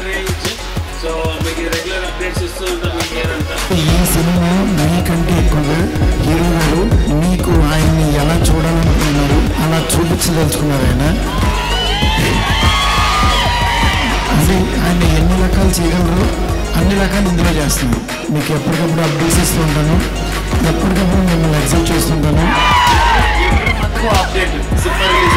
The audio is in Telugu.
నుంచి. సో మీకు రెగ్యులర్ అప్డేట్స్ ఇస్తూ ఉంటాం మీ హెయిర్ అంతా. ఈ సినిమా మీకంటే ఎక్కువగా హీరో గారు మీకు ఆయన్ని ఎలా చూడాలనుకున్నారు అలా చూపించదలుచుకున్నారు ఆయన. అంటే ఆయన ఎన్ని రకాలు చేయగలరు అన్ని రకాలు ఇందులో చేస్తున్నాను. మీకు ఎప్పటికప్పుడు అప్డేట్స్ ఇస్తూ ఉంటాను, ఎప్పటికప్పుడు మిమ్మల్ని ఎగ్జైట్ చేస్తుంటాను. Update cinema release